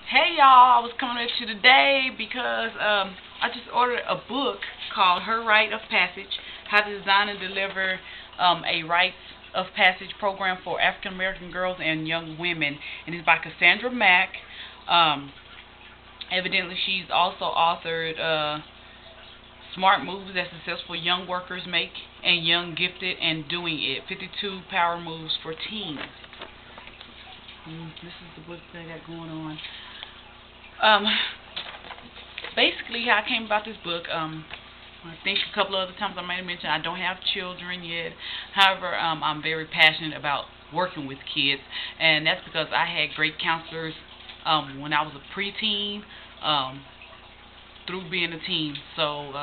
Hey y'all, I was coming at you today because I just ordered a book called Her Rite of Passage, How to Design and Deliver a Rites of Passage Program for African American Girls and Young Women. And it's by Cassandra Mack. Um, Evidently she's also authored Smart Moves that Successful Young Workers Make and Young Gifted and Doing It, 52 Power Moves for Teens. This is the book that I got going on. Um, Basically, how I came about this book, I think a couple of other times I might have mentioned I don't have children yet. However, I'm very passionate about working with kids, and that's because I had great counselors when I was a preteen through being a teen. So,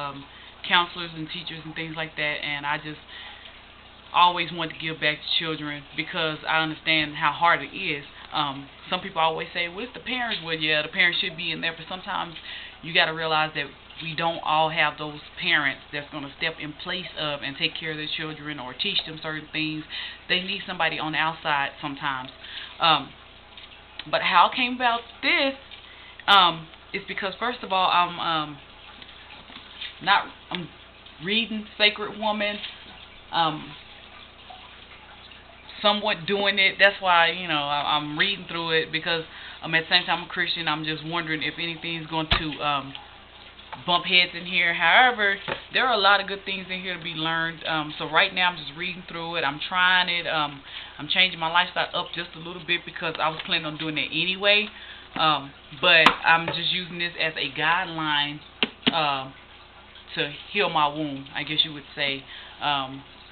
counselors and teachers and things like that, and I just always want to give back to children because I understand how hard it is. Some people always say, well, it's the parents. Well, yeah, the parents should be in there, but sometimes you got to realize that we don't all have those parents that's going to step in place of and take care of their children or teach them certain things. They need somebody on the outside sometimes. But how I came about this is because, first of all, I'm reading Sacred Woman. Somewhat doing it. That's why, I'm reading through it because at the same time I'm a Christian. I'm just wondering if anything's going to bump heads in here. However, there are a lot of good things in here to be learned. So right now I'm just reading through it. I'm trying it. I'm changing my lifestyle up just a little bit because I was planning on doing it anyway. But I'm just using this as a guideline to heal my wound, I guess you would say.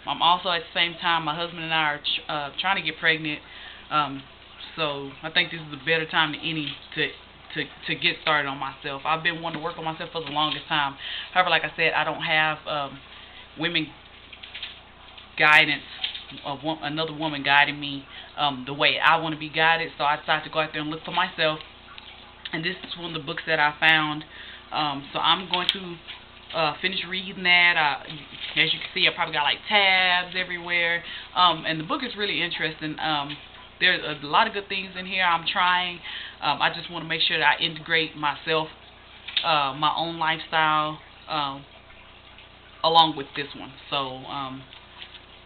I'm also at the same time, my husband and I are trying to get pregnant, so I think this is a better time than any to get started on myself. I've been wanting to work on myself for the longest time. However, like I said, I don't have women guidance, another woman guiding me the way I want to be guided, so I decided to go out there and look for myself, and this is one of the books that I found, so I'm going to finish reading that. As you can see, I probably got like tabs everywhere, and the book is really interesting. There's a lot of good things in here. I'm trying. I just want to make sure that I integrate myself, my own lifestyle, along with this one. So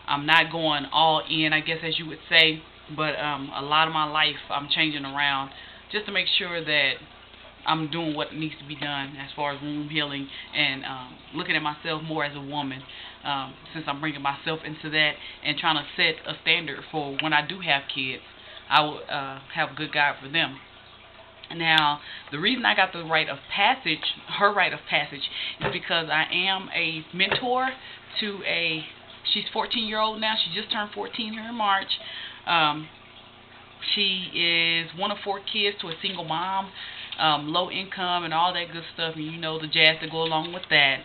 I'm not going all in, I guess, as you would say, but a lot of my life I'm changing around just to make sure that I'm doing what needs to be done as far as womb healing and looking at myself more as a woman, since I'm bringing myself into that and trying to set a standard for when I do have kids, I will have a good guide for them. Now, the reason I got the rite of passage, her rite of passage, is because I am a mentor to she's 14-year-old now. She just turned 14 here in March. She is one of 4 kids to a single mom. Low income and all that good stuff, and the jazz that go along with that.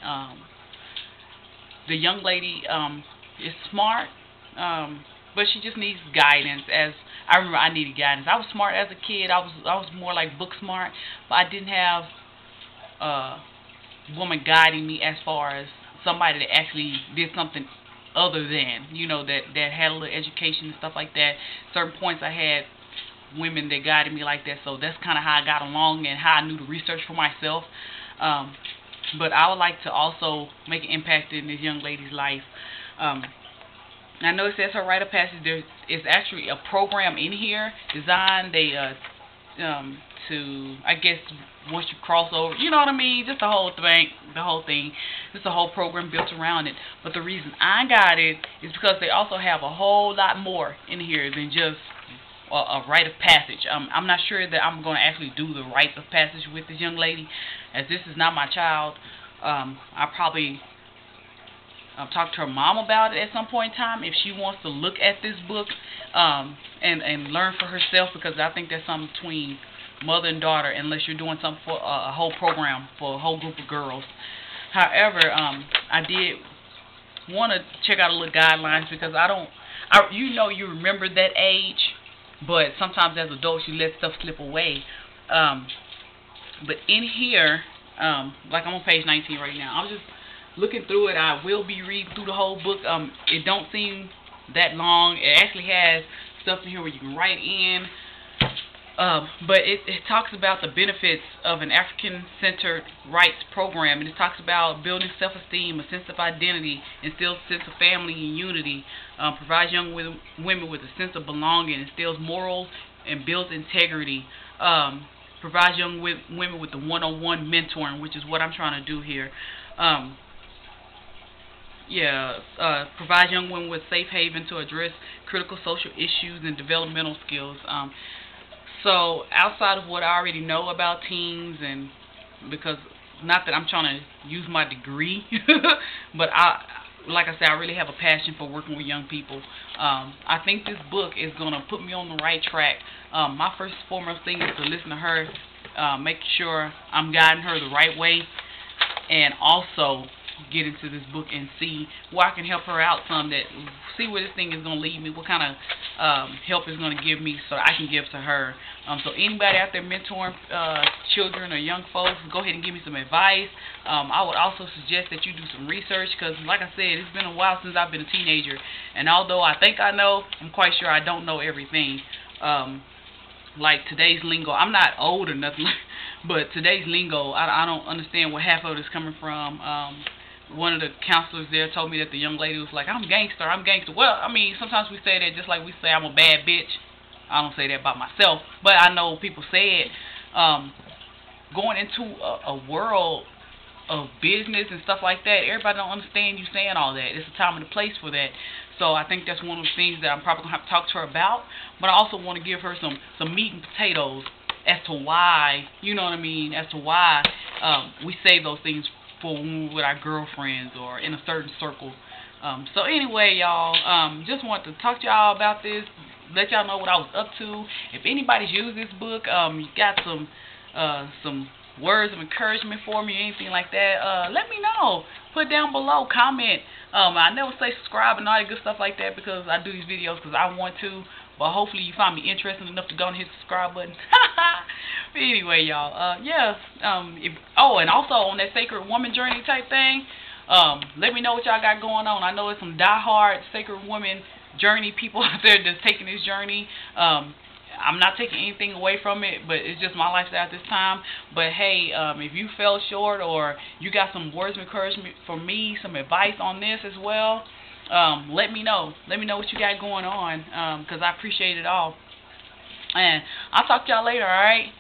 The young lady is smart, but she just needs guidance. As I remember, I needed guidance. I was smart as a kid. I was more like book smart, but I didn't have a woman guiding me as far as somebody that actually did something other than, that had a little education and stuff like that. Certain points I had women that guided me like that, so that's kind of how I got along and how I knew to research for myself. But I would like to also make an impact in this young lady's life. I know it says her rite of passage. There is actually a program in here designed to, I guess, once you cross over, you know what I mean, just the whole thing, just a whole program built around it. But the reason I got it is because they also have a whole lot more in here than just a rite of passage. I'm not sure that I'm going to actually do the rite of passage with this young lady, as this is not my child. I probably talk to her mom about it at some point in time if she wants to look at this book and learn for herself, because I think that's something between mother and daughter, unless you're doing something for a whole program for a whole group of girls. However, I did want to check out a little guidelines because you remember that age, but sometimes as adults you let stuff slip away. But in here, like I'm on page 19 right now, I'm just looking through it. I will be reading through the whole book. It don't seem that long. It actually has stuff in here where you can write in But it talks about the benefits of an African-centered rights program, and it talks about building self-esteem, a sense of identity, instills a sense of family and unity, provides young women with a sense of belonging, instills morals, and builds integrity. Provides young women with the one-on-one mentoring, which is what I'm trying to do here. Provide young women with safe haven to address critical social issues and developmental skills. So outside of what I already know about teens, and because not that I'm trying to use my degree, but like I said, I really have a passion for working with young people. I think this book is going to put me on the right track. My first and foremost thing is to listen to her, make sure I'm guiding her the right way, and also get into this book and see where I can help her out some, that see where this thing is going to lead me, what kind of help it's going to give me so I can give to her. So anybody out there mentoring children or young folks, go ahead and give me some advice. I would also suggest that you do some research, because like I said, it's been a while since I've been a teenager, and although I think I know, I'm quite sure I don't know everything. Like today's lingo, I'm not old or nothing, but today's lingo, I don't understand where half of it is coming from. One of the counselors there told me that the young lady was like, I'm gangster, I'm gangster. Well, I mean, sometimes we say that just like we say I'm a bad bitch. I don't say that about myself, but I know people say it. Going into a world of business and stuff like that, everybody don't understand you saying all that. It's a time and a place for that. So I think that's one of the things that I'm probably going to have to talk to her about. But I also want to give her some meat and potatoes as to why, you know what I mean, as to why we say those things for when we're with our girlfriends or in a certain circle. So anyway, y'all, just wanted to talk to y'all about this, let y'all know what I was up to. If anybody's used this book, you got some words of encouragement for me or anything like that, let me know. Put down below, comment. I never say subscribe and all that good stuff like that, because I do these videos because I want to. But hopefully you find me interesting enough to go and hit the subscribe button. But anyway, y'all, and also on that Sacred Woman Journey type thing, let me know what y'all got going on. I know there's some diehard Sacred Woman Journey people out there that's taking this journey. I'm not taking anything away from it, but it's just my lifestyle at this time. But hey, if you fell short or you got some words of encouragement for me, some advice on this as well, let me know. Let me know what you got going on, because I appreciate it all. And I'll talk to y'all later, alright?